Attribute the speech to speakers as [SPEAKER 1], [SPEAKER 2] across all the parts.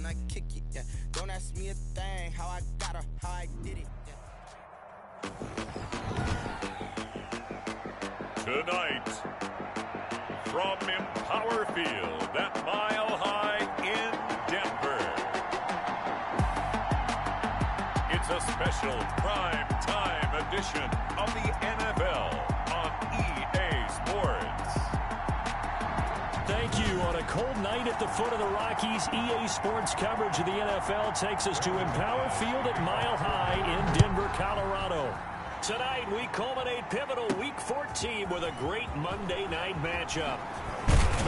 [SPEAKER 1] and I kick it, yeah. Don't ask me a thing, how I got her, how I did it, yeah.
[SPEAKER 2] Tonight, from Empower Field at Mile High in Denver, it's a special prime time edition of the NFL on EA Sports.
[SPEAKER 3] Thank you. On a cold night at the foot of the Rockies, EA Sports coverage of the NFL takes us to Empower Field at Mile High in Denver, Colorado. Tonight, we culminate pivotal Week 14 with a great Monday night matchup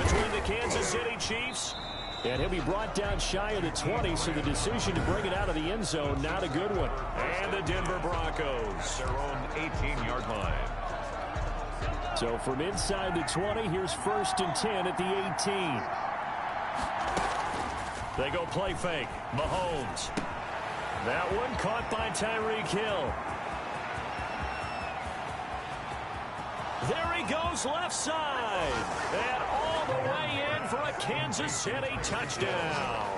[SPEAKER 3] between the Kansas City Chiefs, and he'll be brought down shy of the 20, so the decision to bring it out of the end zone, not a good one. And the Denver Broncos,
[SPEAKER 2] their own 18-yard line.
[SPEAKER 3] So from inside the 20, here's 1st and 10 at the 18. They go play fake. Mahomes. That one caught by Tyreek Hill. There he goes left side. And all the way in for a Kansas City touchdown.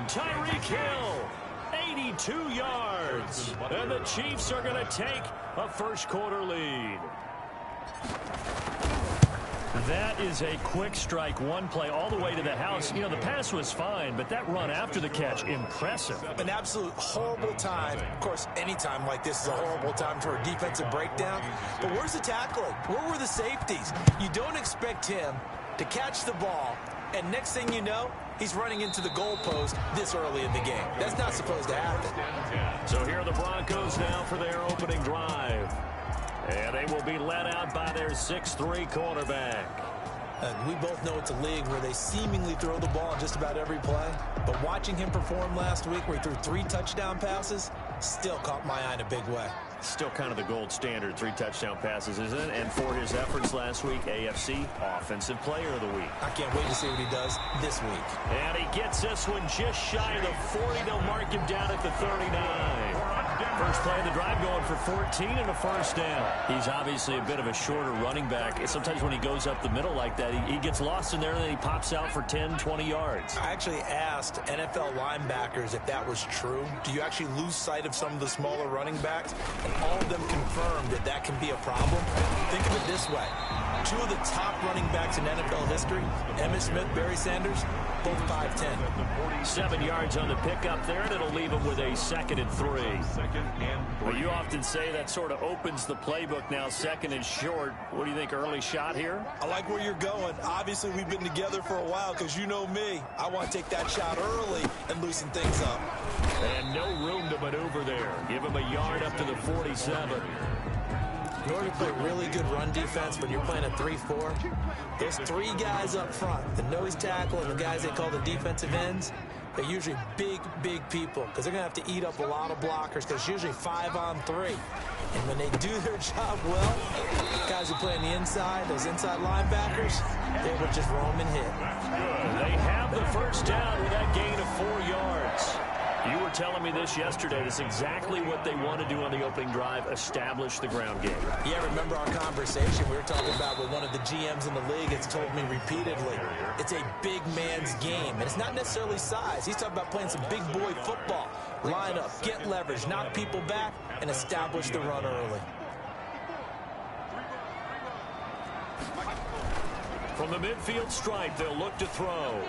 [SPEAKER 3] Tyreek Hill, 82 yards. And the Chiefs are going to take a first-quarter lead. That is a quick strike, one play all the way to the house. You know, the pass was fine, but that run after the catch, impressive.
[SPEAKER 4] An absolute horrible time. Of course, any time like this is a horrible time for a defensive breakdown. But where's the tackling? Where were the safeties? You don't expect him to catch the ball, and next thing you know, he's running into the goalpost this early in the game. That's not supposed to happen.
[SPEAKER 3] So here are the Broncos now for their opening drive. And they will be led out by their 6'3" quarterback.
[SPEAKER 4] We both know it's a league where they seemingly throw the ball just about every play. But watching him perform last week where he threw 3 touchdown passes still caught my eye in a big way.
[SPEAKER 3] Still kind of the gold standard, 3 touchdown passes, isn't it? And for his efforts last week, AFC Offensive Player of the Week.
[SPEAKER 4] I can't wait to see what he does this week.
[SPEAKER 3] And he gets this one just shy of the 40. They'll mark him down at the 39. First play of the drive going for 14 and a first down. He's obviously a bit of a shorter running back. Sometimes when he goes up the middle like that, he gets lost in there and then he pops out for 10, 20 yards.
[SPEAKER 4] I actually asked NFL linebackers if that was true. Do you actually lose sight of some of the smaller running backs? And all of them confirmed that that can be a problem. Think of it this way. 2 of the top running backs in NFL history, Emmitt Smith, Barry Sanders, both 5'10".
[SPEAKER 3] 7 yards on the pickup there, and it'll leave him with a 2nd and 3. Well, you often say that sort of opens the playbook now, 2nd and short. What do you think, early shot here?
[SPEAKER 4] I like where you're going. Obviously, we've been together for a while because you know me. I want to take that shot early and loosen things up.
[SPEAKER 3] And no room to maneuver there. Give him a yard up to the 47.
[SPEAKER 4] In order to play really good run defense when you're playing a 3-4, those 3 guys up front, the nose tackle and the guys they call the defensive ends, they're usually big, big people because they're going to have to eat up a lot of blockers because it's usually 5-on-3. And when they do their job well, guys who play on the inside, those inside linebackers, they will just roam and hit.
[SPEAKER 3] They have the first down with that gain of 4 yards. You were telling me this yesterday. That's exactly what they want to do on the opening drive, establish the ground game.
[SPEAKER 4] Yeah, remember our conversation we were talking about with one of the GMs in the league has told me repeatedly, it's a big man's game. And it's not necessarily size. He's talking about playing some big boy football. Line up, get leverage, knock people back, and establish the run early.
[SPEAKER 3] From the midfield stripe, they'll look to throw.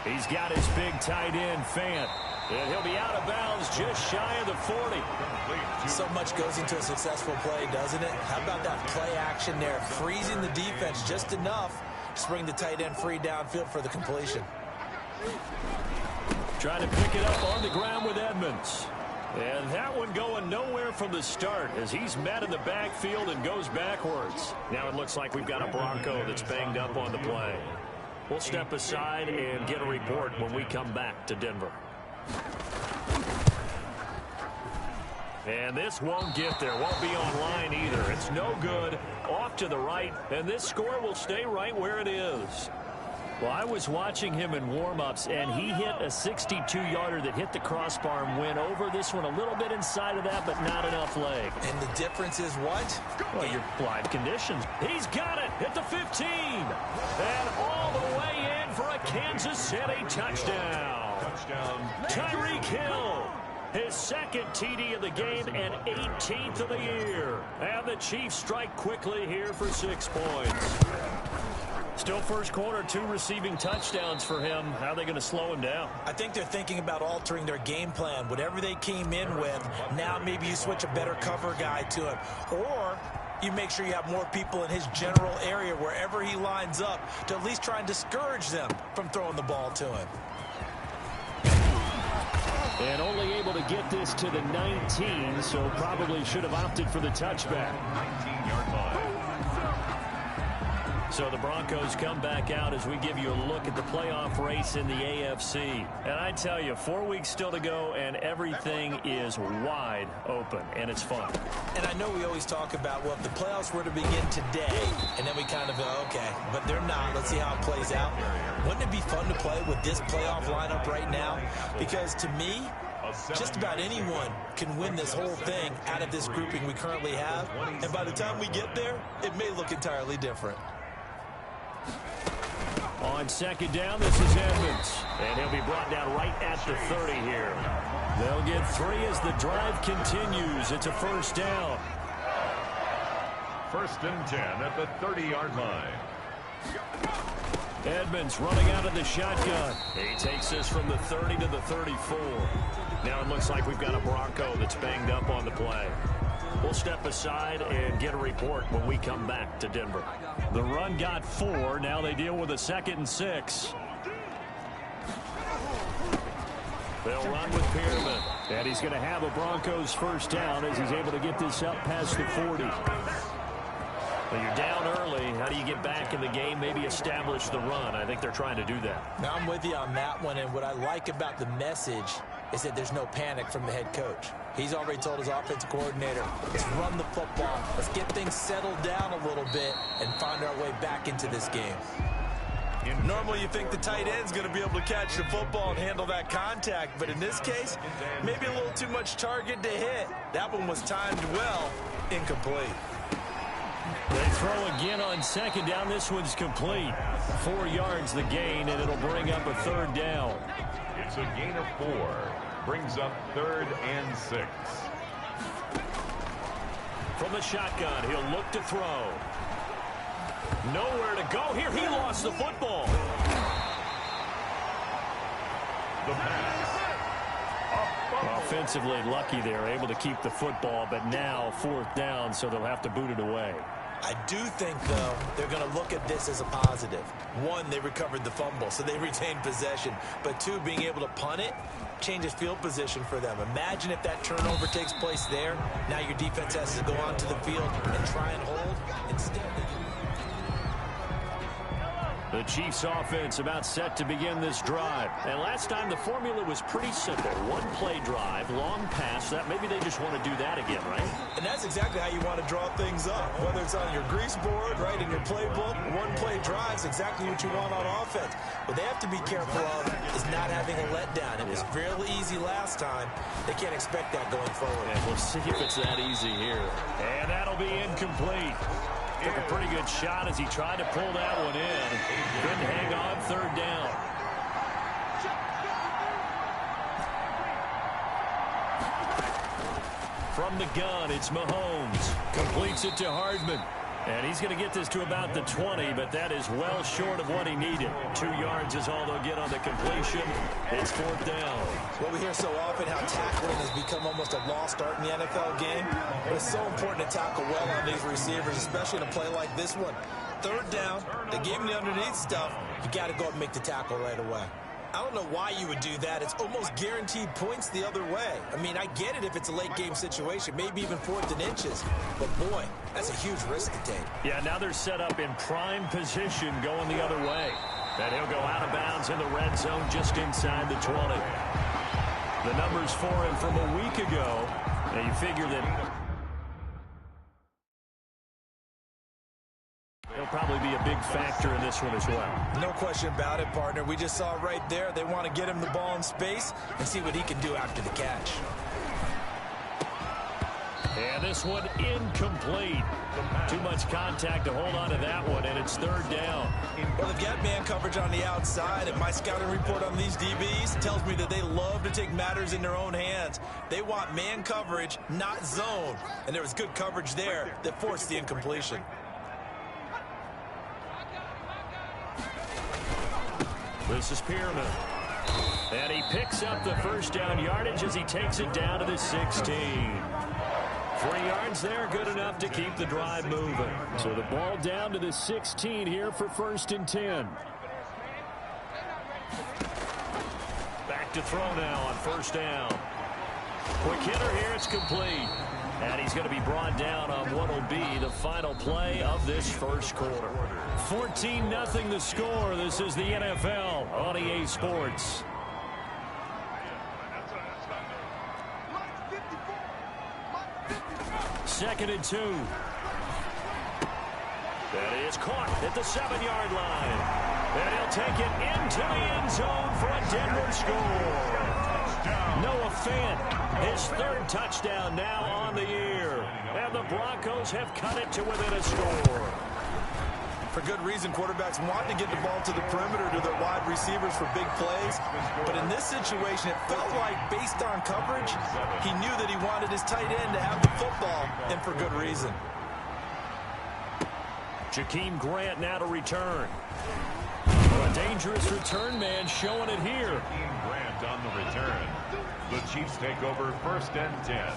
[SPEAKER 3] He's got his big tight end, Fant. And he'll be out of bounds just shy of the 40.
[SPEAKER 4] So much goes into a successful play, doesn't it? How about that play action there? Freezing the defense just enough to bring the tight end free downfield for the completion.
[SPEAKER 3] Trying to pick it up on the ground with Edmonds. And that one going nowhere from the start as he's met in the backfield and goes backwards. Now it looks like we've got a Bronco that's banged up on the play. We'll step aside and get a report when we come back to Denver. And this won't get there. Won't be online either. It's no good. Off to the right. And this score will stay right where it is. Well, I was watching him in warm-ups, and he hit a 62-yarder that hit the crossbar and went over this one a little bit inside of that, but not enough leg.
[SPEAKER 4] And the difference is what?
[SPEAKER 3] Well, your live conditions. He's got it at the 15. And all the way in for a Kansas City touchdown. down.
[SPEAKER 2] Touchdown.
[SPEAKER 3] Tyreek Hill, his second TD of the game and 18th of the year. And the Chiefs strike quickly here for 6 points. Still first quarter, 2 receiving touchdowns for him. How are they going to slow him down?
[SPEAKER 4] I think they're thinking about altering their game plan. Whatever they came in with, now maybe you switch a better cover guy to him. Or you make sure you have more people in his general area wherever he lines up to at least try and discourage them from throwing the ball to him.
[SPEAKER 3] And only able to get this to the 19, so probably should have opted for the touchback.
[SPEAKER 2] 19-yard line.
[SPEAKER 3] So the Broncos come back out as we give you a look at the playoff race in the AFC. And I tell you, 4 weeks still to go, and everything is wide open, and it's fun.
[SPEAKER 4] And I know we always talk about, well, if the playoffs were to begin today, and then we kind of go, okay, but they're not. Let's see how it plays out. Wouldn't it be fun to play with this playoff lineup right now? Because to me, just about anyone can win this whole thing out of this grouping we currently have. And by the time we get there, it may look entirely different.
[SPEAKER 3] On second down, this is Edmonds. And he'll be brought down right at the 30 here. They'll get 3 as the drive continues. It's a first down.
[SPEAKER 2] 1st and 10 at the 30-yard line.
[SPEAKER 3] Edmonds running out of the shotgun. He takes this from the 30 to the 34. Now it looks like we've got a Bronco that's banged up on the play. We'll step aside and get a report when we come back to Denver. The run got 4. Now they deal with a 2nd and 6. They'll run with Pearman. And he's going to have a Broncos first down as he's able to get this up past the 40. Well, you're down early. How do you get back in the game? Maybe establish the run. I think they're trying to do that.
[SPEAKER 4] Now, I'm with you on that one, and what I like about the message is that there's no panic from the head coach. He's already told his offensive coordinator, let's run the football. Let's get things settled down a little bit and find our way back into this game. Normally you think the tight end's going to be able to catch the football and handle that contact, but in this case, maybe a little too much target to hit. That one was timed well, incomplete.
[SPEAKER 3] They throw again on second down. This one's complete. 4 yards the gain, and it'll bring up a 3rd down.
[SPEAKER 2] It's a gain of 4. Brings up 3rd and 6.
[SPEAKER 3] From the shotgun, he'll look to throw. Nowhere to go here. He lost the football.
[SPEAKER 2] The pass.
[SPEAKER 3] Offensively lucky they're able to keep the football, but now 4th down, so they'll have to boot it away.
[SPEAKER 4] I do think, though, they're going to look at this as a positive. 1, they recovered the fumble, so they retained possession. But 2, being able to punt it changes field position for them. Imagine if that turnover takes place there. Now your defense has to go onto the field and try and hold. Instead,
[SPEAKER 3] the Chiefs offense about set to begin this drive. And last time the formula was pretty simple. 1-play drive, long pass. That maybe they just want to do that again, right?
[SPEAKER 4] And that's exactly how you want to draw things up. Whether it's on your grease board, right, in your playbook, 1-play drive is exactly what you want on offense. What they have to be careful of is not having a letdown. It was fairly easy last time. They can't expect that going forward.
[SPEAKER 3] And we'll see if it's that easy here. And that'll be incomplete. Took a pretty good shot as he tried to pull that one in. Couldn't hang on 3rd down. From the gun, it's Mahomes. Completes it to Hardman. And he's going to get this to about the 20, but that is well short of what he needed. 2 yards is all they'll get on the completion. It's 4th down.
[SPEAKER 4] Well, we hear so often how tackling has become almost a lost art in the NFL game. But it's so important to tackle well on these receivers, especially in a play like this one. 3rd down, they gave him the underneath stuff. You got to go up and make the tackle right away. I don't know why you would do that. It's almost guaranteed points the other way. I mean, I get it if it's a late game situation, maybe even 4th and inches. But, boy, that's a huge risk to take.
[SPEAKER 3] Yeah, now they're set up in prime position going the other way. And he'll go out of bounds in the red zone just inside the 20. The numbers for him from a week ago. Now, you figure that he'll probably be a big factor in this one as well.
[SPEAKER 4] No question about it, partner. We just saw right there they want to get him the ball in space and see what he can do after the catch.
[SPEAKER 3] And this one incomplete. Too much contact to hold on to that one, and it's third down.
[SPEAKER 4] Well, they've got man coverage on the outside, and my scouting report on these DBs tells me that they love to take matters in their own hands. They want man coverage, not zone. And there was good coverage there that forced the incompletion.
[SPEAKER 3] This is Pierman. And he picks up the first down yardage as he takes it down to the 16. 3 yards there, good enough to keep the drive moving. So the ball down to the 16 here for 1st and 10. Back to throw now on 1st down. Quick hitter here, it's complete. And he's going to be brought down on what will be the final play of this first quarter. 14-0 the score. This is the NFL on EA Sports. Second and 2. That is caught at the 7-yard line. And he'll take it into the end zone for a Denver score. Noah Fant, his 3rd touchdown now on the year. And the Broncos have cut it to within a score.
[SPEAKER 4] For good reason, quarterbacks want to get the ball to the perimeter to their wide receivers for big plays. But in this situation, it felt like, based on coverage, he knew that he wanted his tight end to have the football, and for good reason.
[SPEAKER 3] Jakeem Grant now to return. A dangerous return man showing it here.
[SPEAKER 2] Jakeem Grant on the return. The Chiefs take over 1st and 10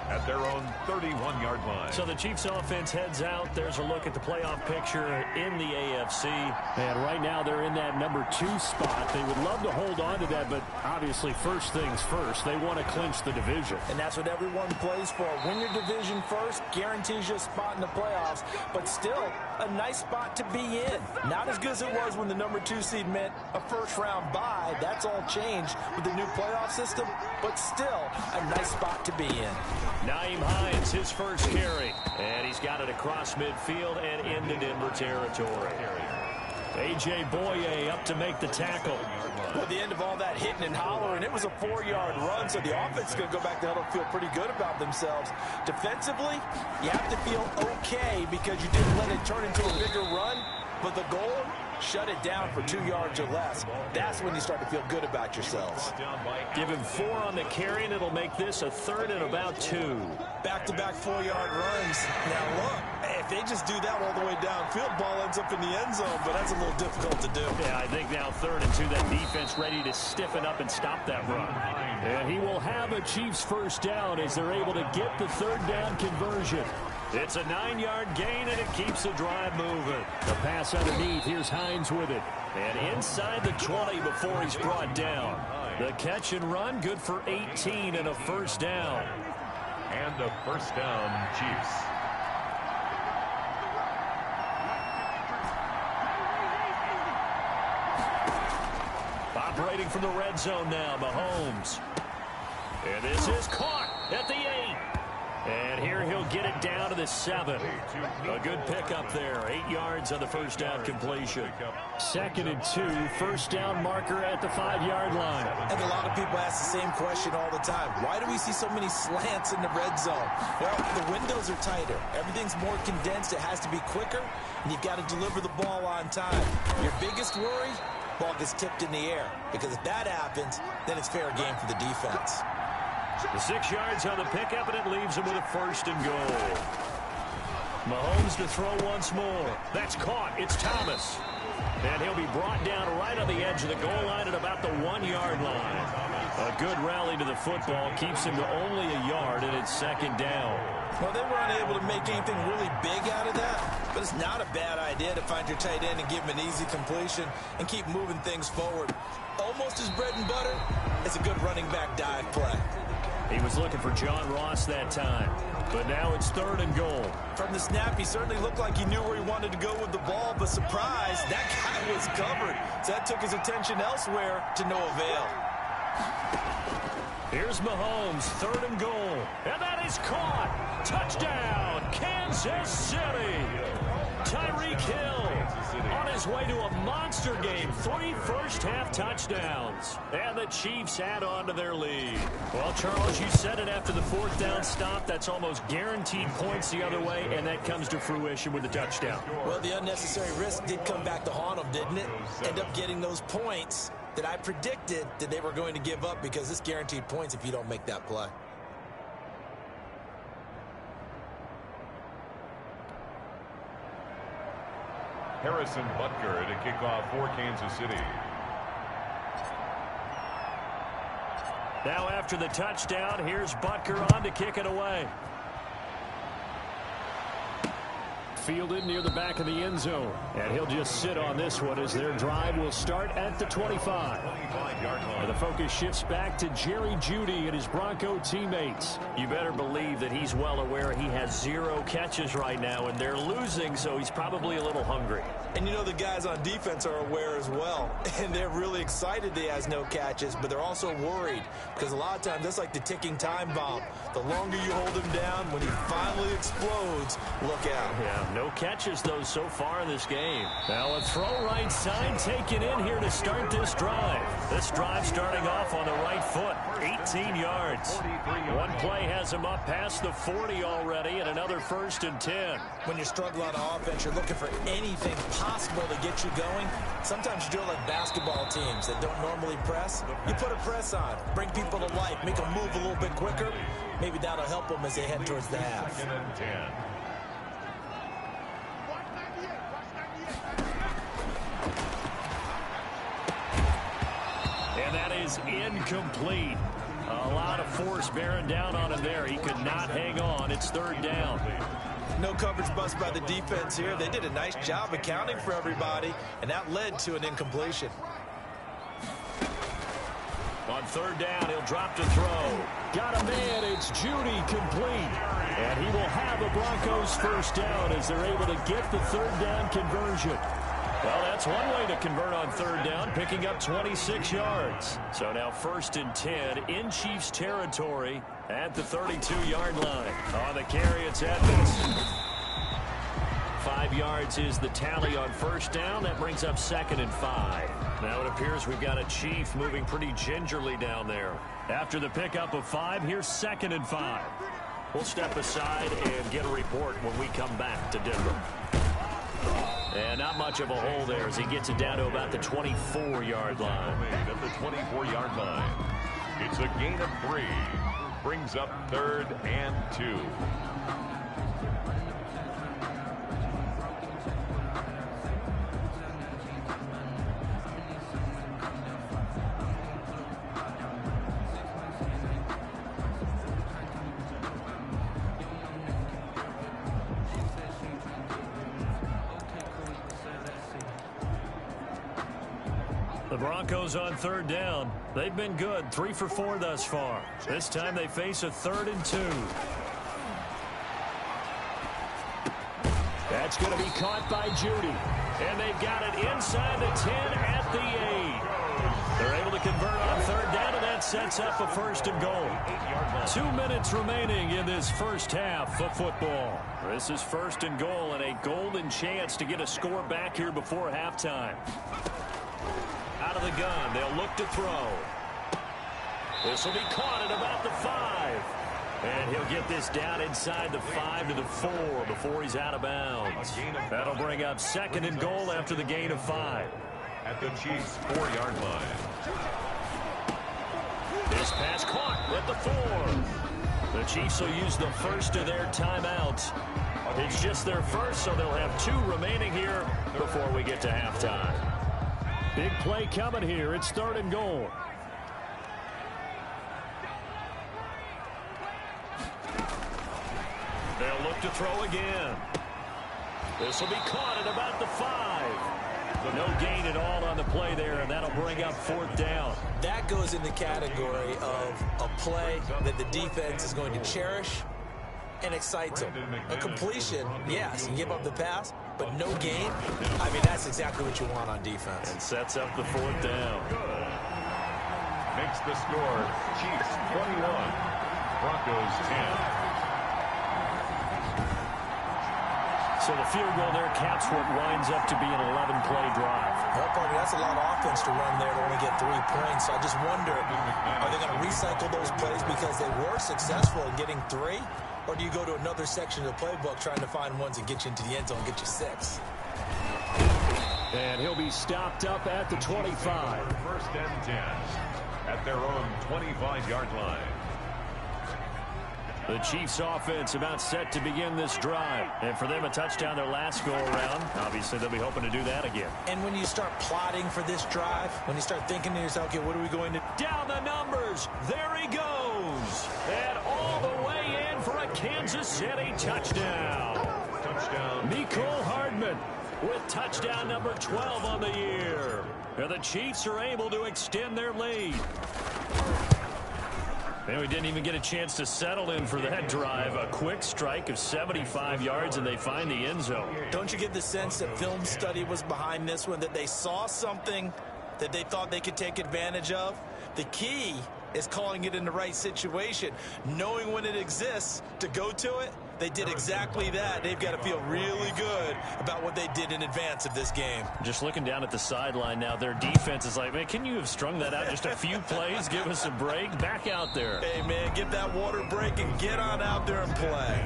[SPEAKER 2] at their own 31-yard line.
[SPEAKER 3] So the Chiefs offense heads out. There's a look at the playoff picture in the AFC. And right now they're in that number 2 spot. They would love to hold on to that, but obviously first things first. They want to clinch the division.
[SPEAKER 4] And that's what everyone plays for. Win your division first, guarantees you a spot in the playoffs, but still a nice spot to be in. Not as good as it was when the number 2 seed meant a first-round bye. That's all changed with the new playoff system, but still a nice spot to be in.
[SPEAKER 3] Nyheim Hines, his first carry. And he's got it across midfield and into Denver territory. A.J. Boye up to make the tackle.
[SPEAKER 4] Well, at the end of all that hitting and hollering, it was a 4-yard run, so the offense is going to go back to huddle and feel pretty good about themselves. Defensively, you have to feel okay because you didn't let it turn into a bigger run, but the goal, shut it down for 2 yards or less. That's when you start to feel good about yourselves.
[SPEAKER 3] Give him 4 on the carry, and it'll make this a 3rd and about 2.
[SPEAKER 4] Back-to-back 4-yard runs. Now, look, if they just do that all the way downfield, ball ends up in the end zone, but that's a little difficult to do.
[SPEAKER 3] Yeah, I think now 3rd and 2, that defense ready to stiffen up and stop that run. And he will have a Chiefs first down as they're able to get the 3rd down conversion. It's a 9-yard gain, and it keeps the drive moving. The pass underneath. Here's Hines with it. And inside the 20 before he's brought down. The catch and run, good for 18 and a first down.
[SPEAKER 2] And a first down, Chiefs.
[SPEAKER 3] Operating from the red zone now, Mahomes. And this is caught at the 8. And here he'll get it down to the 7. A good pickup there. 8 yards on the first down completion. 2nd and 2. First down marker at the 5-yard line.
[SPEAKER 4] I think a lot of people ask the same question all the time. Why do we see so many slants in the red zone? Well, the windows are tighter. Everything's more condensed. It has to be quicker, and you've got to deliver the ball on time. Your biggest worry? Ball gets tipped in the air. Because if that happens, then it's fair game for the defense.
[SPEAKER 3] The 6 yards on the pickup, and it leaves him with a 1st and goal. Mahomes to throw once more. That's caught. It's Thomas. And he'll be brought down right on the edge of the goal line at about the 1-yard line. A good rally to the football keeps him to only a yard, and it's 2nd down.
[SPEAKER 4] Well, they were unable to make anything really big out of that, but it's not a bad idea to find your tight end and give him an easy completion and keep moving things forward. Almost as bread and butter as a good running back dive play.
[SPEAKER 3] He was looking for John Ross that time, but now it's 3rd and goal.
[SPEAKER 4] From the snap, he certainly looked like he knew where he wanted to go with the ball, but surprise, that guy was covered. So that took his attention elsewhere to no avail.
[SPEAKER 3] Here's Mahomes, 3rd and goal, and that is caught. Touchdown, Kansas City. Tyreek Hill on his way to a monster game. 3 first-half touchdowns. And the Chiefs add on to their lead. Well, Charles, you said it after the 4th down stop. That's almost guaranteed points the other way, and that comes to fruition with the touchdown.
[SPEAKER 4] Well, the unnecessary risk did come back to haunt them, didn't it? End up getting those points that I predicted that they were going to give up, because it's guaranteed points if you don't make that play.
[SPEAKER 2] Harrison Butker to kick off for Kansas City.
[SPEAKER 3] Now after the touchdown, here's Butker on to kick it away. Fielded near the back of the end zone. And he'll just sit on this one as their drive will start at the 25. And the focus shifts back to Jerry Jeudy and his Bronco teammates. You better believe that he's well aware he has 0 catches right now, and they're losing, so he's probably a little hungry.
[SPEAKER 4] And you know the guys on defense are aware as well. And they're really excited that he has no catches, but they're also worried, because a lot of times that's like the ticking time bomb. The longer you hold him down, when he finally explodes, look out.
[SPEAKER 3] Yeah, no catches, though, so far in this game. Now a throw right side taken in here to start this drive. This drive starting off on the right foot, 18 yards. One play has him up past the 40 already, and another 1st and 10.
[SPEAKER 4] When you're struggling on offense, you're looking for anything possible to get you going. Sometimes you do it like basketball teams that don't normally press. You put a press on, bring people to life, make them move a little bit quicker. Maybe that'll help them as they head towards the half.
[SPEAKER 2] 2nd and 10.
[SPEAKER 3] And that is incomplete. A lot of force bearing down on him there. He could not hang on. It's 3rd down.
[SPEAKER 4] No coverage bust by the defense here. They did a nice job accounting for everybody, and that led to an incompletion.
[SPEAKER 3] On 3rd down, he'll drop to throw. Got a man. It's Jeudy, complete. And he will have the Broncos 1st down as they're able to get the 3rd down conversion. Well, that's one way to convert on 3rd down, picking up 26 yards. So now 1st and 10 in Chiefs territory at the 32-yard line. On the carry, it's Edmonds. 5 yards is the tally on 1st down. That brings up 2nd and 5. Now it appears we've got a Chief moving pretty gingerly down there. After the pickup of 5, here's 2nd and 5. We'll step aside and get a report when we come back to Denver. And not much of a hole there as he gets it down to about the 24-yard line.
[SPEAKER 2] At the 24-yard line. It's a gain of 3. Brings up 3rd and 2.
[SPEAKER 3] The Broncos on 3rd down. They've been good, 3 for 4 thus far. This time they face a 3rd and 2. That's going to be caught by Jeudy. And they've got it inside the 10 at the 8. They're able to convert on 3rd down, and that sets up a 1st and goal. 2 minutes remaining in this 1st half of football. This is 1st and goal, and a golden chance to get a score back here before halftime. Out of the gun, they'll look to throw. This will be caught at about the 5. And he'll get this down inside the 5 to the 4 before he's out of bounds. That'll bring up 2nd and goal after the gain of 5.
[SPEAKER 2] At the Chiefs' 4-yard line.
[SPEAKER 3] This pass caught at the 4. The Chiefs will use the first of their timeouts. It's just their first, so they'll have 2 remaining here before we get to halftime. Big play coming here. It's 3rd and goal. They'll look to throw again. This will be caught at about the 5. No gain at all on the play there, and that'll bring up 4th down.
[SPEAKER 4] That goes in the category of a play that the defense is going to cherish and excites them. A completion, yes, you give up the pass, but no gain. I mean, that's exactly what you want on defense.
[SPEAKER 3] And sets up the 4th down.
[SPEAKER 2] Makes the score Chiefs 21, Broncos 10.
[SPEAKER 3] So the field goal there caps what winds up to be an 11-play drive.
[SPEAKER 4] Well, partner, that's a lot of offense to run there to only get 3 points. So I just wonder, are they going to recycle those plays because they were successful in getting 3? Or do you go to another section of the playbook trying to find ones that get you into the end zone and get you 6?
[SPEAKER 3] And he'll be stopped up at the 25.
[SPEAKER 2] First and 10 at their own 25-yard line.
[SPEAKER 3] The Chiefs offense about set to begin this drive. And for them, a touchdown their last go-around. Obviously, they'll be hoping to do that again.
[SPEAKER 4] And when you start plotting for this drive, when you start thinking to yourself, okay, what are we going to...
[SPEAKER 3] Down the numbers. There he goes. And all the way in for a Kansas City touchdown.
[SPEAKER 2] Touchdown.
[SPEAKER 3] Mecole Hardman with touchdown number 12 on the year. And the Chiefs are able to extend their lead. And we didn't even get a chance to settle in for that drive. A quick strike of 75 yards, and they find the end zone.
[SPEAKER 4] Don't you get the sense that film study was behind this one, that they saw something that they thought they could take advantage of? The key is calling it in the right situation, knowing when it exists to go to it. They did exactly that. They've got to feel really good about what they did in advance of this game.
[SPEAKER 3] Just looking down at the sideline now, their defense is like, man, can you have strung that out just a few plays? Give us a break. Back out there.
[SPEAKER 4] Hey, man, get that water break and get on out there and play.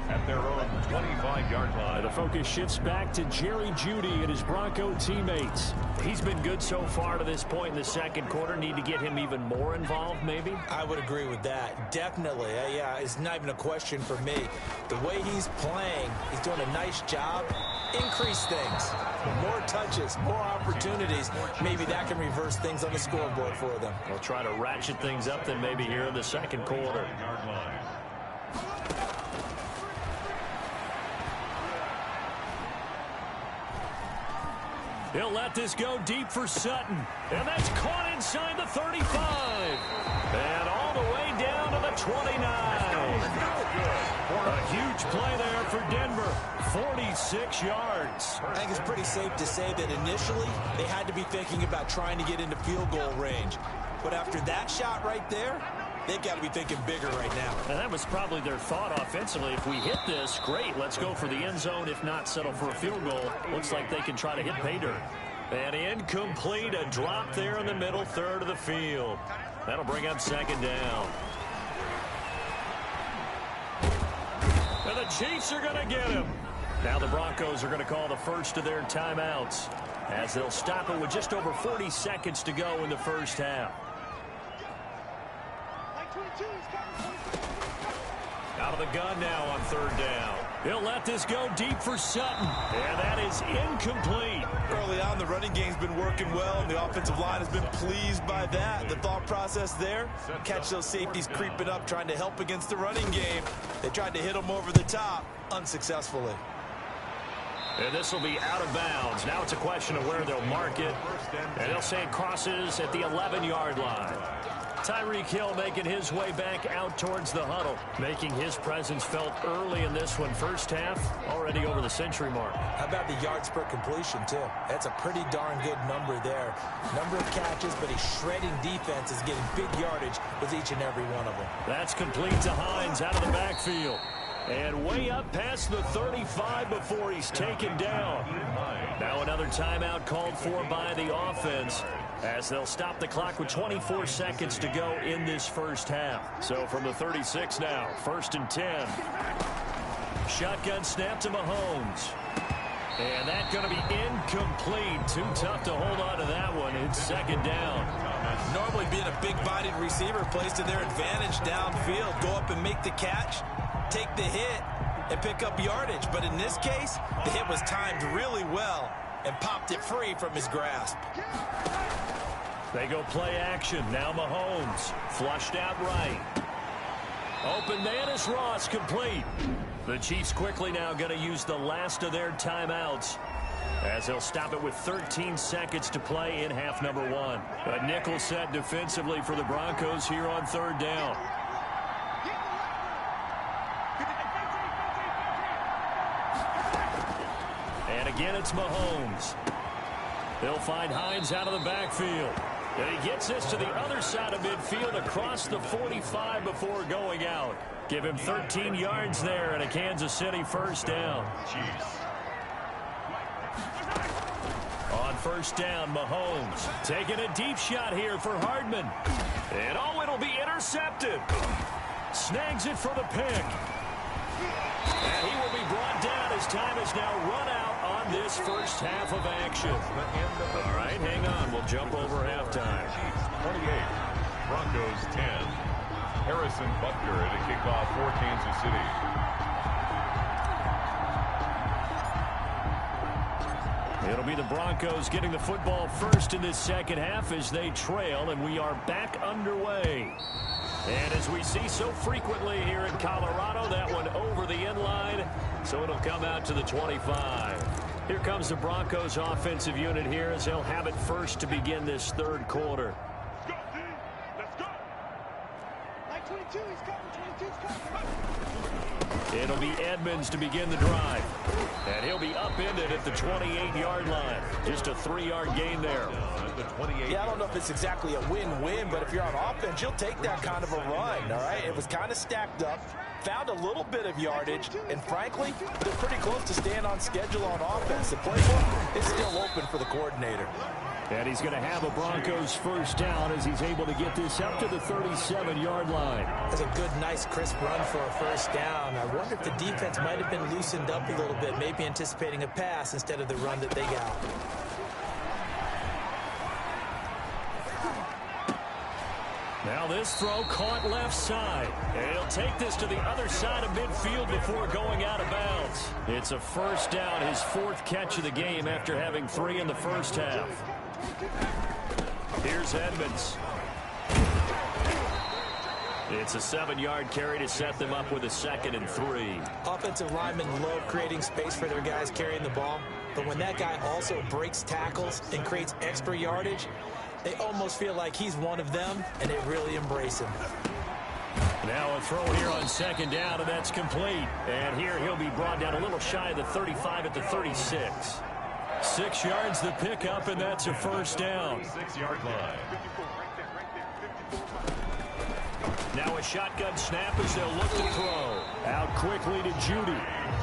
[SPEAKER 2] At their own 25-yard line.
[SPEAKER 3] The focus shifts back to Jerry Jeudy and his Bronco teammates. He's been good so far to this point in the second quarter. Need to get him even more involved, maybe?
[SPEAKER 4] I would agree with that. Definitely. Yeah, it's not even a question for me. The way he's playing, he's doing a nice job. Increase things. More touches, more opportunities. Maybe that can reverse things on the scoreboard for them.
[SPEAKER 3] We'll try to ratchet things up then maybe here in the second quarter. He'll let this go deep for Sutton. And that's caught inside the 35. And all the way down to the 29. A huge play there for Denver. 46 yards.
[SPEAKER 4] I think it's pretty safe to say that initially they had to be thinking about trying to get into field goal range. But after that shot right there, they've got to be thinking bigger right now.
[SPEAKER 3] And that was probably their thought offensively. If we hit this, great, let's go for the end zone. If not, settle for a field goal. Looks like they can try to hit pay dirt. And incomplete, a drop there in the middle third of the field. That'll bring up second down. And the Chiefs are going to get him. Now the Broncos are going to call the first of their timeouts as they'll stop it with just over 40 seconds to go in the first half. Out of the gun now on third down. He'll let this go deep for Sutton. And that is incomplete.
[SPEAKER 4] Early on, the running game's been working well, and the offensive line has been pleased by that. The thought process there, catch those safeties creeping up, trying to help against the running game. They tried to hit them over the top, unsuccessfully.
[SPEAKER 3] And this will be out of bounds. Now it's a question of where they'll mark it. And they'll say it crosses at the 11-yard line. Tyreek Hill making his way back out towards the huddle, making his presence felt early in this one. First half, already over the century mark.
[SPEAKER 4] How about the yards per completion, too? That's a pretty darn good number there. Number of catches, but he's shredding defense, is getting big yardage with each and every one of them.
[SPEAKER 3] That's complete to Hines out of the backfield. And way up past the 35 before he's taken down. Now another timeout called for by the offense as they'll stop the clock with 24 seconds to go in this first half. So from the 36 now, first and 10. Shotgun snap to Mahomes. And that's going to be incomplete. Too tough to hold on to that one. It's second down.
[SPEAKER 4] Normally being a big-bodied receiver plays to their advantage downfield. Go up and make the catch, take the hit, and pick up yardage. But in this case, the hit was timed really well and popped it free from his grasp.
[SPEAKER 3] They go play action. Now Mahomes flushed out right. Open man is Ross, complete. The Chiefs quickly now going to use the last of their timeouts as they'll stop it with 13 seconds to play in half number one. A nickel set defensively for the Broncos here on third down. And again, it's Mahomes. They'll find Hines out of the backfield. And he gets this to the other side of midfield across the 45 before going out. Give him 13 yards there and a Kansas City first down. On first down, Mahomes taking a deep shot here for Hardman. And oh, it'll be intercepted. Snags it for the pick. And he will be brought down as time is now run out on this first half of action. All right, hang on. We'll jump over halftime.
[SPEAKER 2] 28, Broncos 10. Harrison Butker at a kickoff for Kansas City.
[SPEAKER 3] It'll be the Broncos getting the football first in this second half as they trail, and we are back underway. And as we see so frequently here in Colorado, that one over the end line, so it'll come out to the 25. Here comes the Broncos offensive unit here as they'll have it first to begin this third quarter.
[SPEAKER 5] Let's go. Like 22, he's coming. 22's coming.
[SPEAKER 3] It'll be Edmonds to begin the drive. And he'll be upended at the 28-yard line. Just a 3-yard gain there.
[SPEAKER 4] Yeah, I don't know if it's exactly a win-win, but if you're on offense, you'll take that kind of a run, all right? It was kind of stacked up, found a little bit of yardage, and frankly, they're pretty close to staying on schedule on offense. The playbook is still open for the coordinator.
[SPEAKER 3] And he's going to have a Broncos first down as he's able to get this up to the 37-yard line.
[SPEAKER 4] That's a good, nice, crisp run for a first down. I wonder if the defense might have been loosened up a little bit, maybe anticipating a pass instead of the run that they got.
[SPEAKER 3] Now this throw caught left side. And he'll take this to the other side of midfield before going out of bounds. It's a first down, his 4th catch of the game after having 3 in the first half. Here's Edmonds. It's a 7-yard carry to set them up with a 2nd and 3.
[SPEAKER 4] Offensive linemen love creating space for their guys carrying the ball, but when that guy also breaks tackles and creates extra yardage, they almost feel like he's one of them, and they really embrace him.
[SPEAKER 3] Now a throw here on 2nd down, and that's complete. And here he'll be brought down a little shy of the 35 at the 36. 6 yards the pickup, and that's a first down.
[SPEAKER 2] 6-yard line.
[SPEAKER 3] Now a shotgun snap as they'll look to throw. Out quickly to Judy.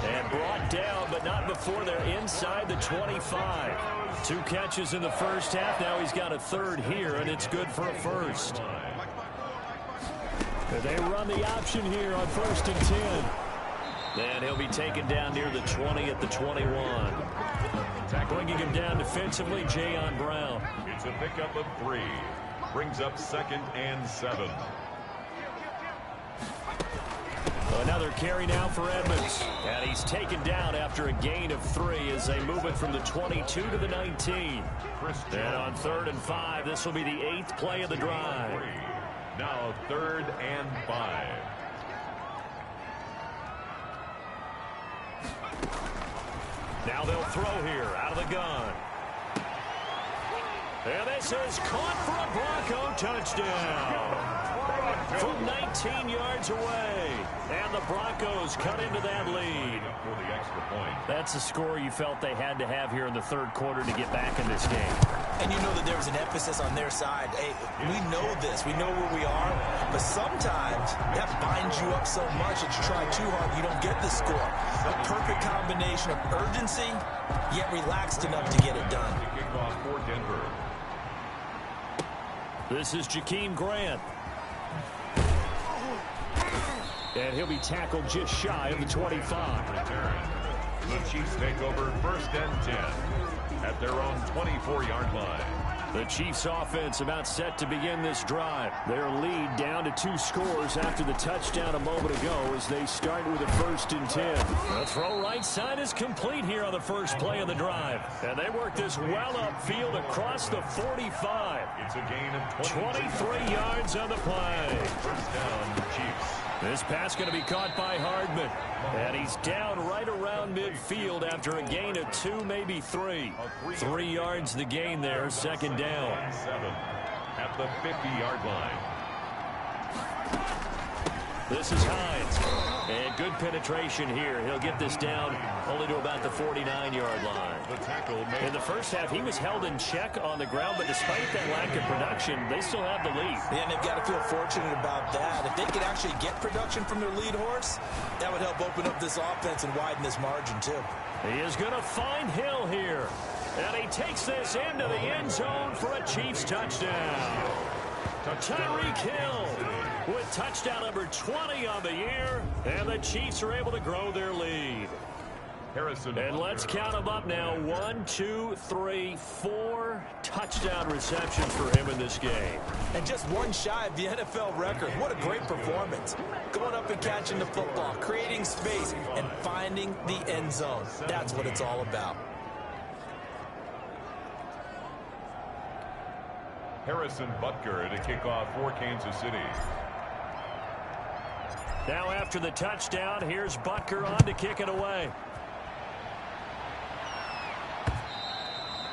[SPEAKER 3] And brought down, but not before they're inside the 25. 2 catches in the first half. Now he's got a 3rd here, and it's good for a first. They run the option here on 1st and 10. Then he'll be taken down near the 20 at the 21. Bringing him down defensively, Jayon Brown.
[SPEAKER 2] It's a pickup of 3. Brings up 2nd and 7.
[SPEAKER 3] Another carry now for Edmonds. And he's taken down after a gain of 3 as they move it from the 22 to the 19. And on 3rd and 5, this will be the 8th play of the drive.
[SPEAKER 2] Now 3rd and 5.
[SPEAKER 3] Now they'll throw here out of the gun. And this is caught for a Bronco touchdown. From 19 yards away. And the Broncos cut into that lead.
[SPEAKER 2] For the extra point.
[SPEAKER 3] That's a score you felt they had to have here in the 3rd quarter to get back in this game.
[SPEAKER 4] And you know that there was an emphasis on their side. Hey, we know this. We know where we are. But sometimes that binds you up so much that you try too hard, you don't get the score. A perfect combination of urgency, yet relaxed enough to get it done.
[SPEAKER 2] Kickoff for Denver.
[SPEAKER 3] This is Jakeem Grant. And he'll be tackled just shy of the 25.
[SPEAKER 2] Return. The Chiefs take over 1st and 10 at their own 24-yard line.
[SPEAKER 3] The Chiefs offense about set to begin this drive. Their lead down to 2 scores after the touchdown a moment ago as they start with a 1st and 10. The throw right side is complete here on the first play of the drive. And they work this well upfield across the 45.
[SPEAKER 2] It's a gain of
[SPEAKER 3] 23 yards on the play.
[SPEAKER 2] First down, Chiefs.
[SPEAKER 3] This pass going to be caught by Hardman. And he's down right around midfield after a gain of 2, maybe 3. 3 yards the gain there, 2nd down.
[SPEAKER 2] 7 at the 50-yard line.
[SPEAKER 3] This is Hines. And good penetration here. He'll get this down only to about the 49-yard line. In the first half, he was held in check on the ground, but despite that lack of production, they still have the lead.
[SPEAKER 4] Yeah, and they've got to feel fortunate about that. If they could actually get production from their lead horse, that would help open up this offense and widen this margin, too.
[SPEAKER 3] He is going to find Hill here. And he takes this into the end zone for a Chiefs touchdown. Tyreek Hill with touchdown number 20 on the year, and the Chiefs are able to grow their lead. And let's count them up now. 1, 2, 3, 4 touchdown receptions for him in this game.
[SPEAKER 4] And just one shy of the NFL record. What a great performance. Going up and catching the football, creating space, and finding the end zone. That's what it's all about.
[SPEAKER 2] Harrison Butker to kick off for Kansas City.
[SPEAKER 3] Now after the touchdown, here's Butker on to kick it away.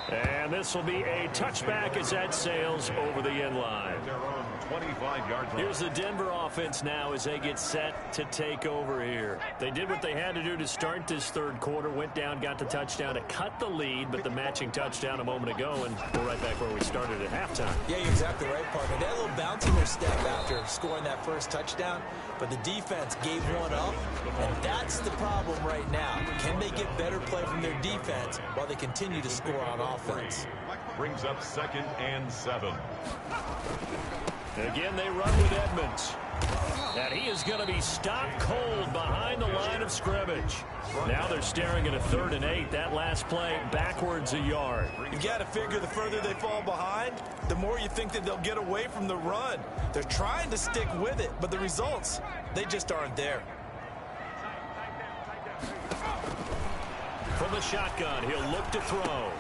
[SPEAKER 3] And this will be a touchback as that sails over the end line.
[SPEAKER 2] Their own 25-yard line.
[SPEAKER 3] Here's the Denver offense now as they get set to take over here. They did what they had to do to start this third quarter, went down, got the touchdown to cut the lead, but the matching touchdown a moment ago, and we're right back where we started at halftime.
[SPEAKER 4] Yeah, you're exactly right, partner. They had a little bounce in their step after scoring that first touchdown, but the defense gave one up, and that's the problem right now. Can they get better play from their defense while they continue to score on offense?
[SPEAKER 2] Brings up 2nd and 7.
[SPEAKER 3] Again, they run with Edmonds. And he is going to be stopped cold behind the line of scrimmage. Now they're staring at a 3rd and 8. That last play backwards a yard.
[SPEAKER 4] You've got to figure the further they fall behind, the more you think that they'll get away from the run. They're trying to stick with it, but the results, they just aren't there.
[SPEAKER 3] From the shotgun, he'll look to throw.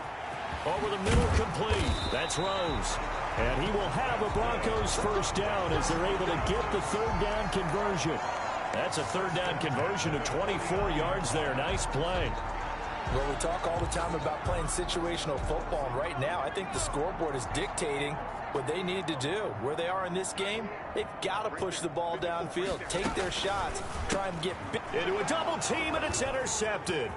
[SPEAKER 3] Over the middle, complete. That's Rose. And he will have a Broncos first down as they're able to get the 3rd down conversion. That's a 3rd down conversion of 24 yards there. Nice play.
[SPEAKER 4] Well, we talk all the time about playing situational football, and right now I think the scoreboard is dictating what they need to do. Where they are in this game, they've got to push the ball downfield, take their shots, try and get
[SPEAKER 3] into a double team, and it's intercepted.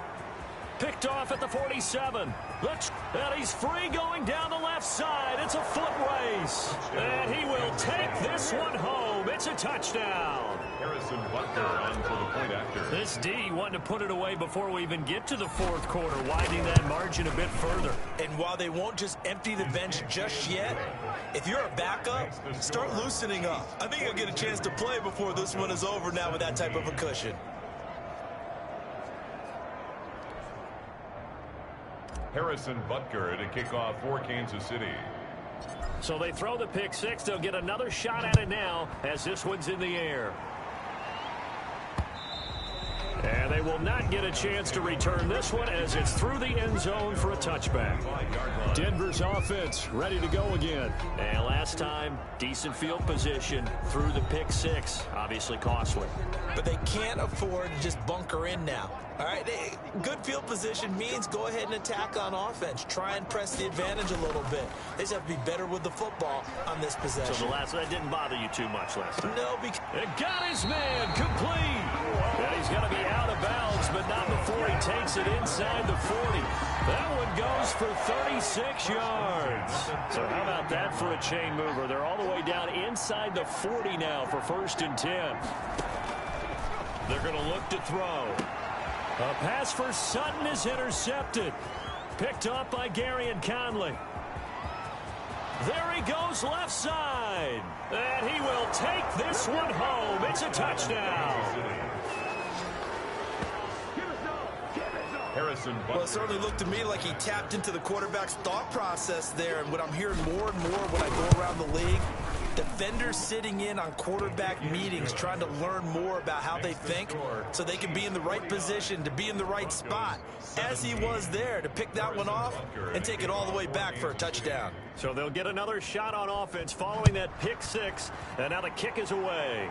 [SPEAKER 3] Picked off at the 47. And he's free going down the left side. It's a foot race. And he will take this one home. It's a touchdown.
[SPEAKER 2] Harrison Butker on for the point after.
[SPEAKER 3] This D wanting to put it away before we even get to the 4th quarter, widening that margin a bit further.
[SPEAKER 4] And while they won't just empty the bench just yet, if you're a backup, start loosening up. I think you'll get a chance to play before this one is over now with that type of a cushion.
[SPEAKER 2] Harrison Butker to kick off for Kansas City.
[SPEAKER 3] So they throw the pick 6. They'll get another shot at it now as this one's in the air. And they will not get a chance to return this one as it's through the end zone for a touchback. Denver's offense ready to go again. And last time, decent field position through the pick 6. Obviously costly.
[SPEAKER 4] But they can't afford to just bunker in now. All right, good field position means go ahead and attack on offense. Try and press the advantage a little bit. They just have to be better with the football on this possession.
[SPEAKER 3] So the last one didn't bother you too much last time?
[SPEAKER 4] No, because
[SPEAKER 3] it got his man complete. And he's going to be out of bounds, but not before he takes it inside the 40. That one goes for 36 yards. So how about that for a chain mover? They're all the way down inside the 40 now for 1st and 10. They're going to look to throw. A pass for Sutton is intercepted. Picked up by Gary and Conley. There he goes left side. And he will take this one home. It's a touchdown.
[SPEAKER 2] Harrison Butker.
[SPEAKER 4] Well, it certainly looked to me like he tapped into the quarterback's thought process there. And what I'm hearing more and more when I go around the league, defenders sitting in on quarterback meetings trying to learn more about how they think so they can be in the right position, to be in the right spot, as he was there to pick that one off and take it all the way back for a touchdown.
[SPEAKER 3] So they'll get another shot on offense following that pick 6, and now the kick is away.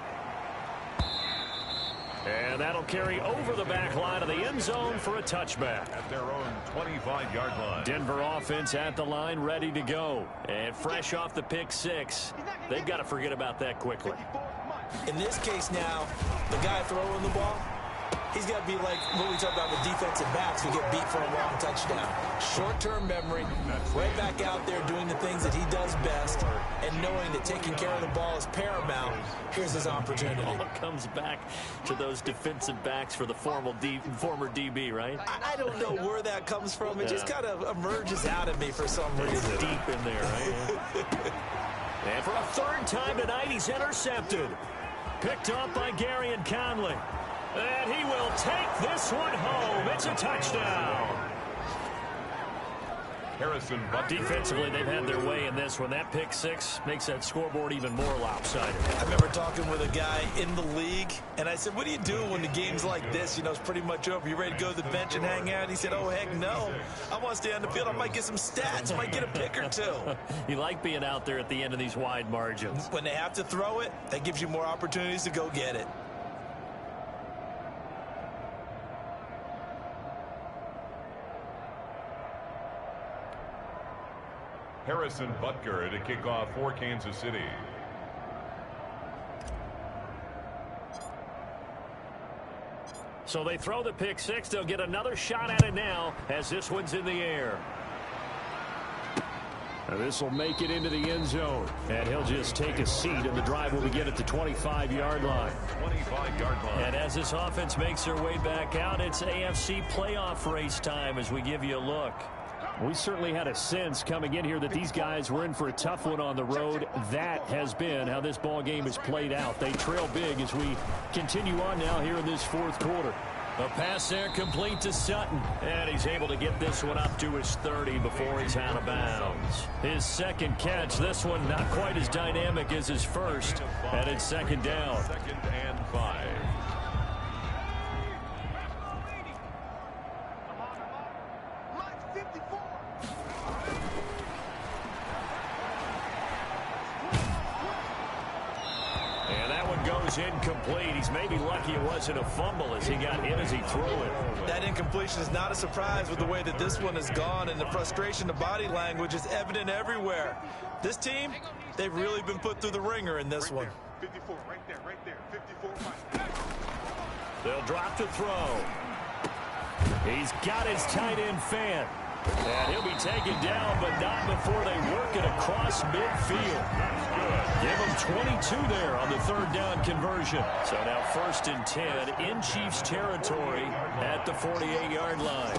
[SPEAKER 3] And that'll carry over the back line of the end zone for a touchback.
[SPEAKER 2] At their own 25-yard line.
[SPEAKER 3] Denver offense at the line, ready to go. And fresh off the pick six, they've got to forget about that quickly.
[SPEAKER 4] In this case now, the guy throwing the ball, he's got to be like what we talk about with defensive backs who get beat for a long touchdown. Short-term memory, right back out there doing the things that he does best, and knowing that taking care of the ball is paramount. Here's his opportunity.
[SPEAKER 3] It all comes back to those defensive backs for the former DB, right?
[SPEAKER 4] I don't know where that comes from. It just kind of emerges out of me for some reason.
[SPEAKER 3] It's deep in there, right? And for a third time tonight, he's intercepted. Picked off by Gary and Conley. And he will take this one home. It's a touchdown.
[SPEAKER 2] Harrison Butker.
[SPEAKER 3] Defensively, they've had their way in this one. That pick six makes that scoreboard even more lopsided.
[SPEAKER 4] I remember talking with a guy in the league, and I said, what do you do when the game's like this? You know, it's pretty much over. You ready to go to the bench and hang out? He said, oh, heck no. I want to stay on the field. I might get some stats. Might get a pick or two.
[SPEAKER 3] You like being out there at the end of these wide margins.
[SPEAKER 4] When they have to throw it, that gives you more opportunities to go get it.
[SPEAKER 2] Harrison Butker to kick off for Kansas City.
[SPEAKER 3] So they throw the pick six. They'll get another shot at it now as this one's in the air. And this will make it into the end zone. And he'll just take a seat, and the drive will begin at the 25-yard line.
[SPEAKER 2] 25-yard line.
[SPEAKER 3] And as this offense makes their way back out, it's AFC playoff race time as we give you a look. We certainly had a sense coming in here that these guys were in for a tough one on the road. That has been how this ball game has played out. They trail big as we continue on now here in this fourth quarter. A pass there complete to Sutton. And he's able to get this one up to his 30 before he's out of bounds. His second catch, this one not quite as dynamic as his first. And it's second down.
[SPEAKER 2] 2nd and 5.
[SPEAKER 3] Incomplete. He's maybe lucky it wasn't a fumble as he got hit as he threw it.
[SPEAKER 4] That incompletion is not a surprise with the way that this one has gone, and the frustration, the body language is evident everywhere. This team, they've really been put through the ringer in this one.
[SPEAKER 5] 54, right there, 54.
[SPEAKER 3] They'll drop to throw. He's got his tight end fan. And he'll be taken down, but not before they work it across midfield. Give him 22 there on the third down conversion. So now 1st and 10 in Chiefs territory at the 48-yard line.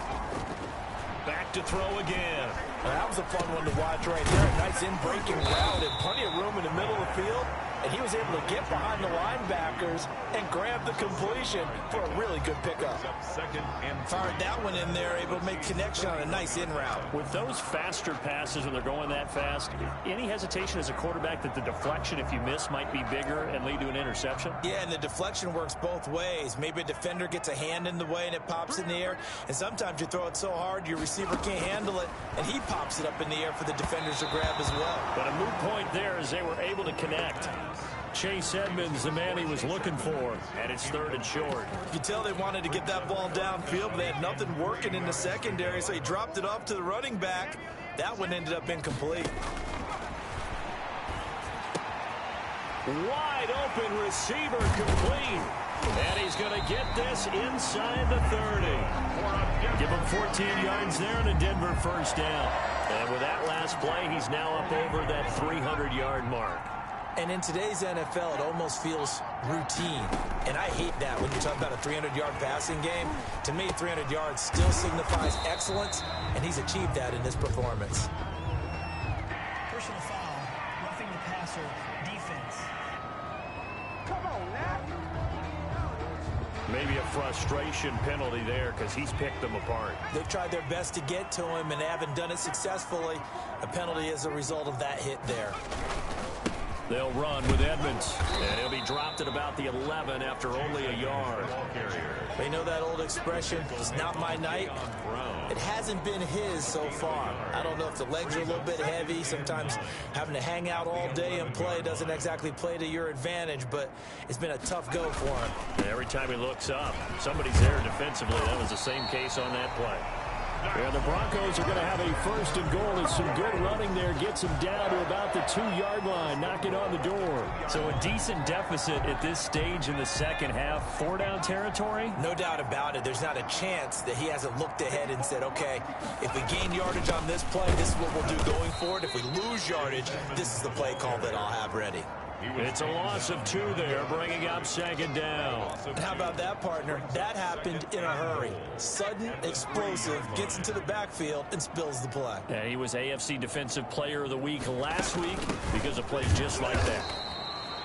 [SPEAKER 3] Back to throw again.
[SPEAKER 4] Well, that was a fun one to watch right there. A nice in-breaking route and plenty of room in the middle of the field. And he was able to get behind the linebackers and grab the completion for a really good pickup.
[SPEAKER 2] 2nd and 3.
[SPEAKER 4] Fired that one in there, able to make connection on a nice in route.
[SPEAKER 3] With those faster passes when they're going that fast, any hesitation as a quarterback that the deflection, if you miss, might be bigger and lead to an interception?
[SPEAKER 4] Yeah, and the deflection works both ways. Maybe a defender gets a hand in the way and it pops in the air. And sometimes you throw it so hard your receiver can't handle it, and he pops it up in the air for the defenders to grab as well.
[SPEAKER 3] But a moot point there as they were able to connect. Chase Edmonds, the man he was looking for, and it's 3rd and short.
[SPEAKER 4] You can tell they wanted to get that ball downfield, but they had nothing working in the secondary, so he dropped it off to the running back. That one ended up incomplete.
[SPEAKER 3] Wide open receiver complete. And he's going to get this inside the 30. Give him 14 yards there and a Denver first down. And with that last play, he's now up over that 300-yard mark.
[SPEAKER 4] And in today's NFL, it almost feels routine. And I hate that when you talk about a 300-yard passing game. To me, 300 yards still signifies excellence, and he's achieved that in this performance.
[SPEAKER 6] Personal foul, roughing the passer, defense.
[SPEAKER 5] Come on now.
[SPEAKER 3] Maybe a frustration penalty there because he's picked them apart.
[SPEAKER 4] They've tried their best to get to him, and they haven't done it successfully. A penalty is a result of that hit there.
[SPEAKER 3] They'll run with Edmonds, and he'll be dropped at about the 11 after only a yard.
[SPEAKER 4] They know that old expression, it's not my night. It hasn't been his so far. I don't know if the legs are a little bit heavy. Sometimes having to hang out all day and play doesn't exactly play to your advantage, but it's been a tough go for him.
[SPEAKER 3] Every time he looks up, somebody's there defensively. That was the same case on that play. And the Broncos are going to have a first and goal as some good running there gets them down to about the 2-yard line, knocking on the door. So a decent deficit at this stage in the second half. 4-down territory?
[SPEAKER 4] No doubt about it. There's not a chance that he hasn't looked ahead and said, okay, if we gain yardage on this play, this is what we'll do going forward. If we lose yardage, this is the play call that I'll have ready.
[SPEAKER 3] It's a loss of 2 there, bringing up second down.
[SPEAKER 4] How about that, partner? That happened in a hurry. Sudden, explosive, gets into the backfield and spills the play.
[SPEAKER 3] And he was AFC Defensive Player of the Week last week because of plays just like that.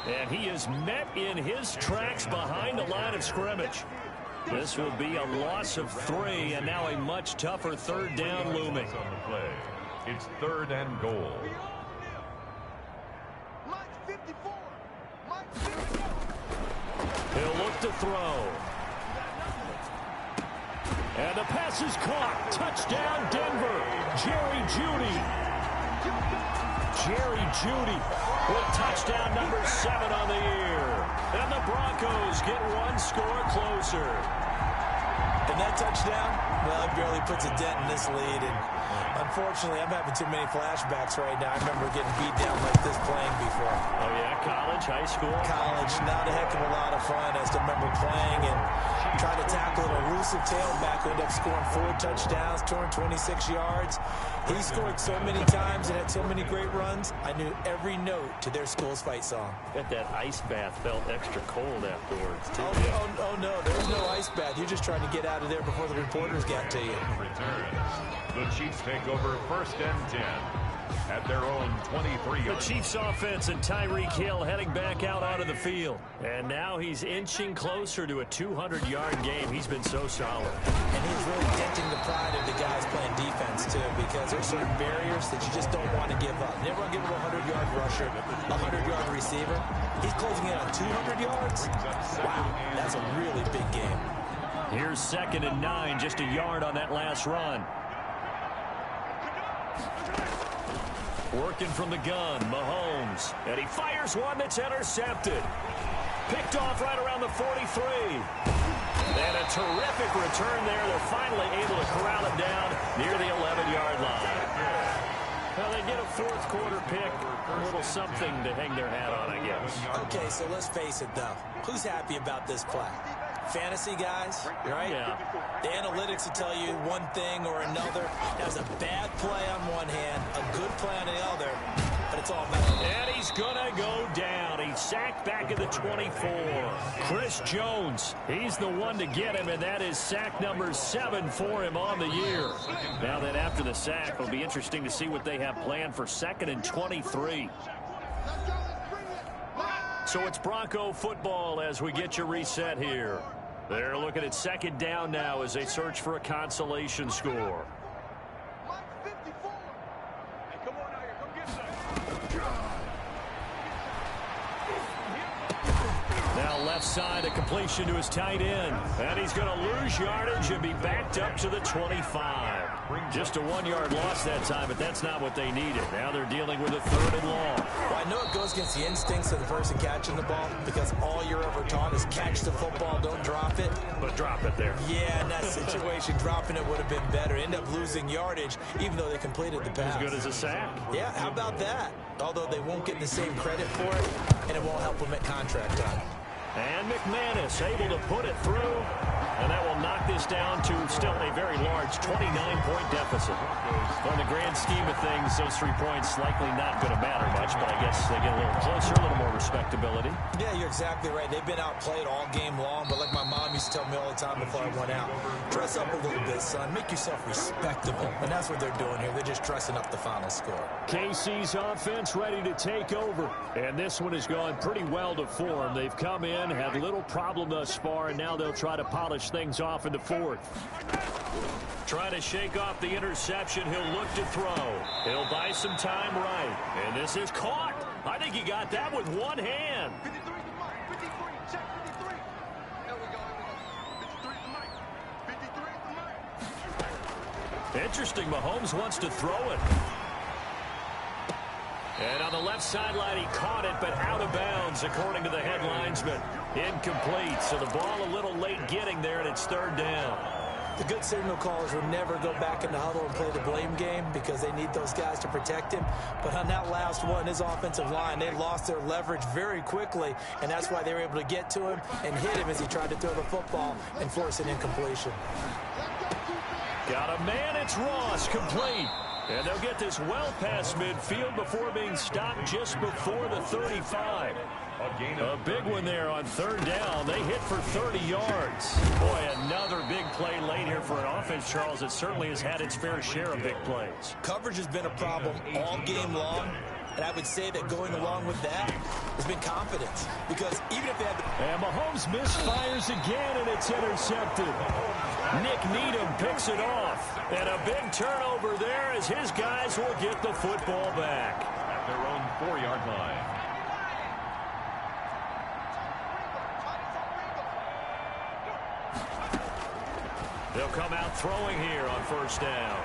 [SPEAKER 3] And he is met in his tracks behind the line of scrimmage. This will be a loss of 3, and now a much tougher 3rd down looming.
[SPEAKER 2] It's 3rd and goal.
[SPEAKER 3] He'll look to throw. And the pass is caught. Touchdown, Denver. Jerry Jeudy. Jerry Jeudy with touchdown number 7 on the year. And the Broncos get 1 score closer.
[SPEAKER 4] And that touchdown, well, it barely puts a dent in this lead. And unfortunately, I'm having too many flashbacks right now. I remember getting beat down like this playing before.
[SPEAKER 3] Oh, yeah? College, high school?
[SPEAKER 4] College, not a heck of a lot of fun. I still remember playing and trying to tackle an elusive tailback who ended up scoring 4 touchdowns, 226 yards. He scored so many times and had so many great runs, I knew every note to their school's fight song.
[SPEAKER 3] Bet that ice bath felt extra cold afterwards, too.
[SPEAKER 4] Oh, no, there's no ice bath. You're just trying to get out of there before the reporters get to you.
[SPEAKER 2] The Chiefs take over 1st and 10 at their own 23.
[SPEAKER 3] The Chiefs offense and Tyreek Hill heading back out onto the field. And now he's inching closer to a 200-yard game. He's been so solid.
[SPEAKER 4] And he's really denting the pride of the guys playing defense, too, because there's certain barriers that you just don't want to give up. Never want to give him a 100-yard rusher, a 100-yard receiver. He's closing in on 200 yards. Wow, that's a really big game.
[SPEAKER 3] Here's 2nd and 9, just a yard on that last run. Working from the gun, Mahomes. And he fires one that's intercepted. Picked off right around the 43. And a terrific return there. They're finally able to corral it down near the 11-yard line. Well, they get a 4th quarter pick. A little something to hang their hat on, I guess.
[SPEAKER 4] Okay, so let's face it, though. Who's happy about this play? Fantasy guys, right?
[SPEAKER 3] Yeah.
[SPEAKER 4] The analytics will tell you one thing or another. That's a bad play on one hand, a good play on the other, but it's all about.
[SPEAKER 3] And he's going to go down. He's sacked back at the 24. Chris Jones, he's the one to get him, and that is sack number 7 for him on the year. Now that after the sack, it'll be interesting to see what they have planned for 2nd and 23. So it's Bronco football as we get you reset here. They're looking at 2nd down now as they search for a consolation score. Now left side, a completion to his tight end. And he's going to lose yardage and be backed up to the 25. Just a 1-yard loss that time, but that's not what they needed. Now they're dealing with a 3rd and long.
[SPEAKER 4] Well, I know it goes against the instincts of the person catching the ball because all you're ever taught is catch the football, don't drop it.
[SPEAKER 3] But drop it there.
[SPEAKER 4] Yeah, in that situation, dropping it would have been better. End up losing yardage, even though they completed the pass.
[SPEAKER 3] As good as a sack.
[SPEAKER 4] Yeah, how about that? Although they won't get the same credit for it, and it won't help them at contract time.
[SPEAKER 3] And McManus able to put it through. And that will knock this down to still a very large 29-point deficit. On the grand scheme of things, those 3 points likely not going to matter much, but I guess they get a little closer, a little more respectability.
[SPEAKER 4] Yeah, you're exactly right. They've been outplayed all game long, but like my mom used to tell me all the time before I went out, dress up a little bit, son. Make yourself respectable. And that's what they're doing here. They're just dressing up the final score.
[SPEAKER 3] KC's offense ready to take over. And this one has gone pretty well to form. They've come in, had little problem thus far, and now they'll try to polish things off in the 4th. Trying to shake off the interception. He'll look to throw. He'll buy some time right. And this is caught. I think he got that with one hand. interesting. Mahomes wants to throw it. And on the left sideline, he caught it, but out of bounds, according to the head linesman. Incomplete, so the ball a little late getting there, and it's third down.
[SPEAKER 4] The good signal callers would never go back in the huddle and play the blame game because they need those guys to protect him. But on that last one, his offensive line, they lost their leverage very quickly, and that's why they were able to get to him and hit him as he tried to throw the football and force an incompletion.
[SPEAKER 3] Got a man, it's Ross, complete. And they'll get this well past midfield before being stopped just before the 35. A big one there on third down. They hit for 30 yards. Boy, another big play late here for an offense, Charles, that certainly has had its fair share of big plays.
[SPEAKER 4] Coverage has been a problem all game long, and I would say that going along with that has been confidence. Because even if they had the...
[SPEAKER 3] And Mahomes misfires again, and it's intercepted. Nick Needham picks it off. And a big turnover there as his guys will get the football back.
[SPEAKER 2] At their own 4-yard line.
[SPEAKER 3] They'll come out throwing here on first down.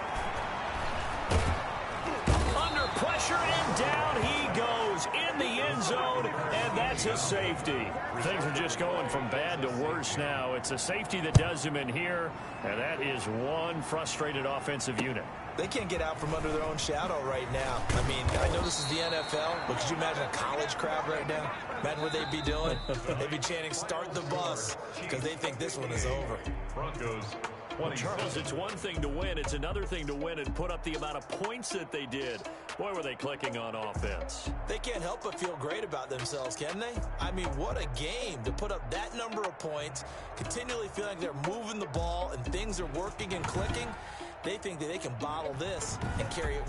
[SPEAKER 3] Under pressure, and down he goes in the end zone, and that's a safety. Things are just going from bad to worse now. It's a safety that does him in here, and that is one frustrated offensive unit.
[SPEAKER 4] They can't get out from under their own shadow right now. I mean, I know this is the NFL, but could you imagine a college crowd right now? Imagine what they'd be doing. They'd be chanting, "Start the bus," because they think this one is over.
[SPEAKER 2] Broncos.
[SPEAKER 3] Charles, it's one thing to win. It's another thing to win and put up the amount of points that they did. Boy, were they clicking on offense.
[SPEAKER 4] They can't help but feel great about themselves, can they? I mean, what a game to put up that number of points, continually feeling like they're moving the ball and things are working and clicking. They think that they can bottle this and carry it